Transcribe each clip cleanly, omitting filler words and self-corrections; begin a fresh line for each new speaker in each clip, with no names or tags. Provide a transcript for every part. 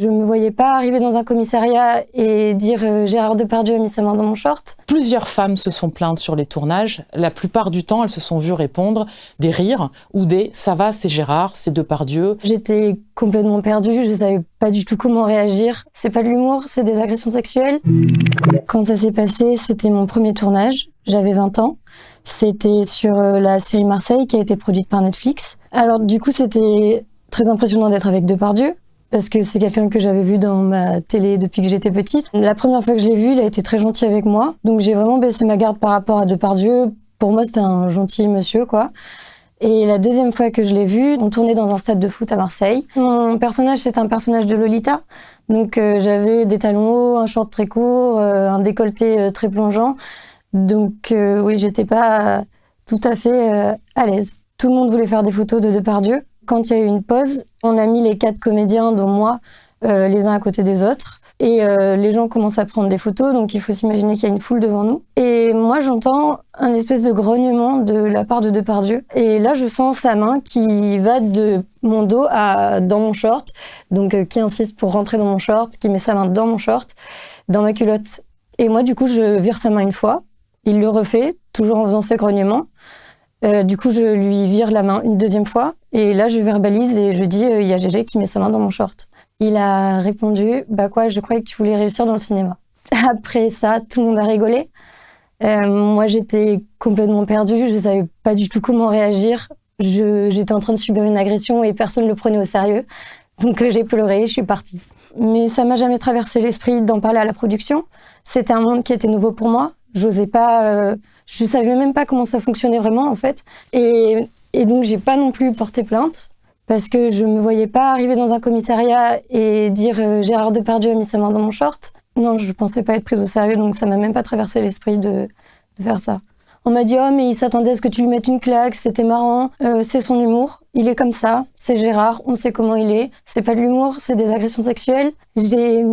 Je me voyais pas arriver dans un commissariat et dire Gérard Depardieu a mis sa main dans mon short.
Plusieurs femmes se sont plaintes sur les tournages. La plupart du temps, elles se sont vues répondre des rires ou des « ça va, c'est Gérard, c'est Depardieu ».
J'étais complètement perdue, je savais pas du tout comment réagir. C'est pas de l'humour, c'est des agressions sexuelles. Quand ça s'est passé, c'était mon premier tournage. J'avais 20 ans. C'était sur la série Marseille qui a été produite par Netflix. Alors du coup, c'était très impressionnant d'être avec Depardieu, parce que c'est quelqu'un que j'avais vu dans ma télé depuis que j'étais petite. La première fois que je l'ai vu, il a été très gentil avec moi. Donc j'ai vraiment baissé ma garde par rapport à Depardieu. Pour moi, c'était un gentil monsieur, quoi. Et la deuxième fois que je l'ai vu, on tournait dans un stade de foot à Marseille. Mon personnage, c'est un personnage de Lolita. Donc j'avais des talons hauts, un short très court, un décolleté très plongeant. Donc oui, j'étais pas tout à fait à l'aise. Tout le monde voulait faire des photos de Depardieu. Quand il y a eu une pause, on a mis les 4 comédiens, dont moi, les uns à côté des autres. Et les gens commencent à prendre des photos, donc il faut s'imaginer qu'il y a une foule devant nous. Et moi, j'entends un espèce de grognement de la part de Depardieu. Et là, je sens sa main qui va de mon dos dans mon short, donc qui insiste pour rentrer dans mon short, qui met sa main dans mon short, dans ma culotte. Et moi, du coup, je vire sa main une fois. Il le refait, toujours en faisant ce grognement. Du coup, je lui vire la main une deuxième fois. Et là, je verbalise et je dis il y a Gégé qui met sa main dans mon short. Il a répondu bah quoi, je croyais que tu voulais réussir dans le cinéma. Après ça, tout le monde a rigolé. Moi, j'étais complètement perdue. Je savais pas du tout comment réagir. J'étais en train de subir une agression et personne ne le prenait au sérieux. Donc j'ai pleuré, je suis partie. Mais ça m'a jamais traversé l'esprit d'en parler à la production. C'était un monde qui était nouveau pour moi. J'osais pas, je savais même pas comment ça fonctionnait vraiment en fait. Et donc j'ai pas non plus porté plainte parce que je me voyais pas arriver dans un commissariat et dire Gérard Depardieu a mis sa main dans mon short. Non, je pensais pas être prise au sérieux, donc ça m'a même pas traversé l'esprit de faire ça. On m'a dit oh mais il s'attendait à ce que tu lui mettes une claque, c'était marrant, c'est son humour, il est comme ça, c'est Gérard, on sait comment il est, c'est pas de l'humour, c'est des agressions sexuelles. J'ai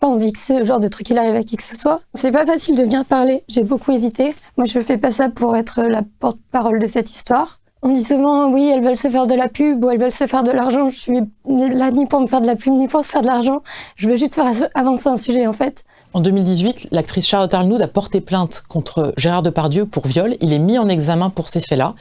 pas envie que ce genre de truc il arrive à qui que ce soit. C'est pas facile de bien parler, j'ai beaucoup hésité. Moi je fais pas ça pour être la porte-parole de cette histoire. On dit souvent oui elles veulent se faire de la pub ou elles veulent se faire de l'argent. Je suis là ni pour me faire de la pub ni pour faire de l'argent. Je veux juste faire avancer un sujet en fait.
En 2018, l'actrice Charlotte Arnould a porté plainte contre Gérard Depardieu pour viol. Il est mis en examen pour ces faits-là.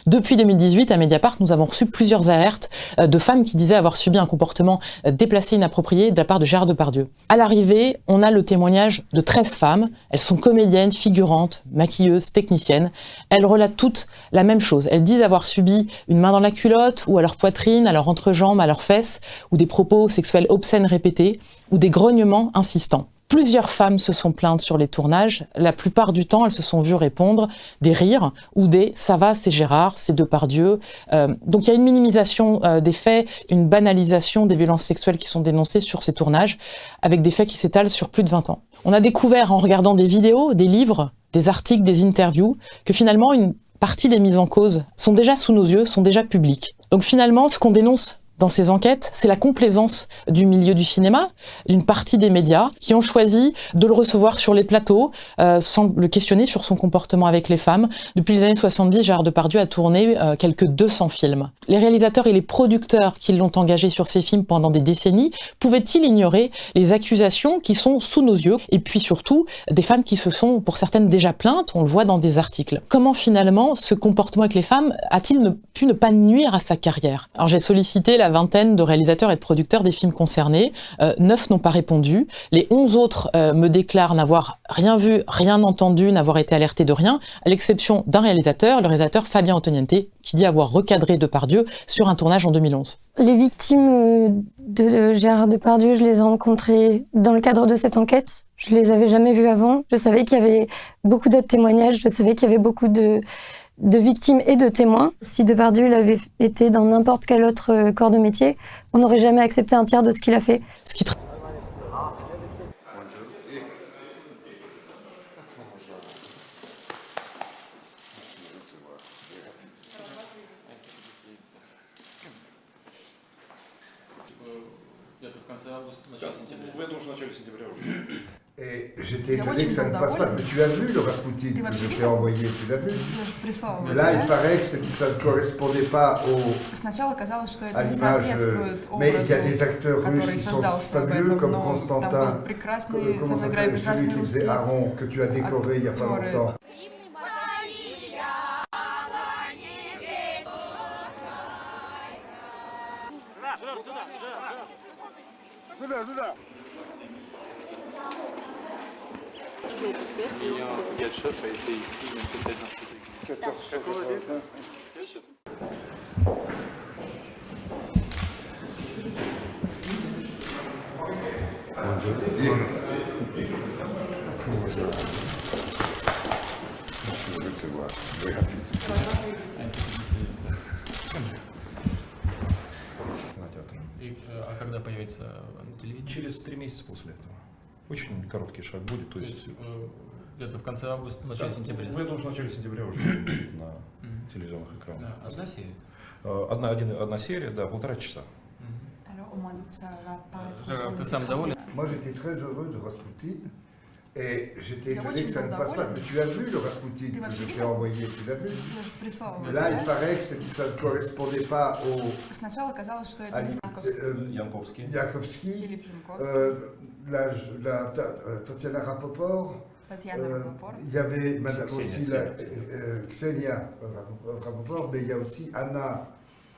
Depuis 2018, à Mediapart, nous avons reçu plusieurs alertes de femmes qui disaient avoir subi un comportement déplacé, inapproprié de la part de Gérard Depardieu. À l'arrivée, on a le témoignage de 13 femmes. Elles sont comédiennes, figurantes, maquilleuses, techniciennes. Elles relatent toutes la même chose. Elles disent avoir subi une main dans la culotte ou à leur poitrine, à leur entrejambe, à leurs fesses, ou des propos sexuels obscènes répétés, ou des grognements insistants. Plusieurs femmes se sont plaintes sur les tournages. La plupart du temps, elles se sont vues répondre des rires ou des « ça va, c'est Gérard, c'est Depardieu ». Donc il y a une minimisation des faits, une banalisation des violences sexuelles qui sont dénoncées sur ces tournages, avec des faits qui s'étalent sur plus de 20 ans. On a découvert en regardant des vidéos, des livres, des articles, des interviews, que finalement une partie des mises en cause sont déjà sous nos yeux, sont déjà publiques. Donc finalement, ce qu'on dénonce dans ces enquêtes, c'est la complaisance du milieu du cinéma, d'une partie des médias qui ont choisi de le recevoir sur les plateaux sans le questionner sur son comportement avec les femmes. Depuis les années 70, Gérard Depardieu a tourné quelques 200 films. Les réalisateurs et les producteurs qui l'ont engagé sur ces films pendant des décennies, pouvaient-ils ignorer les accusations qui sont sous nos yeux? Et puis surtout, des femmes qui se sont, pour certaines, déjà plaintes, on le voit dans des articles. Comment finalement ce comportement avec les femmes a-t-il pu ne pas nuire à sa carrière? Alors j'ai sollicité la vingtaine de réalisateurs et de producteurs des films concernés. 9 n'ont pas répondu. Les 11 autres me déclarent n'avoir rien vu, rien entendu, n'avoir été alertés de rien, à l'exception d'un réalisateur, le réalisateur Fabien Antoniente, qui dit avoir recadré Depardieu sur un tournage en 2011.
Les victimes de Gérard Depardieu, je les ai rencontrées dans le cadre de cette enquête. Je les avais jamais vues avant. Je savais qu'il y avait beaucoup d'autres témoignages. Je savais qu'il y avait beaucoup de victimes et de témoins. Si Depardieu avait été dans n'importe quel autre corps de métier, on n'aurait jamais accepté un tiers de ce qu'il a fait.
Где-то в конце августа, начало сентября. Я думаю, что в начале сентября уже. Et j'étais étonné que ça ne passe pas. Mais tu as vu le Rasputin que je t'ai envoyé, tu l'as vu? Là, il paraît que ça ne correspondait pas à l'image. Mais il y a des acteurs russes qui sont fabuleux, comme Constantin, comment s'appelle celui qui faisait Aaron, que tu as décoré il n'y a pas longtemps.
Et Pugatchev a été ici, il y a peut-être un peu
1480.
А когда появится на телевидении?
Через 3 месяца после этого. Очень короткий шаг будет, то есть
где-то в конце августа, в начале сентября.
Ну, я думаю, что в начале сентября уже будет на телевизионных экранах.
Да, одна серия?
Одна серия, да, 1,5 часа.
Жора, ты сам доволен?
Moi, j'étais très heureux de Rasputin et j'étais étonné que ça ne passe pas. Mais tu as vu le Rasputin que je t'ai envoyé, tu l'as vu? Là, il paraît que ça ne correspondait pas à Yankovsky, Tatiana Rapoport. Il y avait Madame aussi Ksenia Rapoport, mais il y a aussi Anna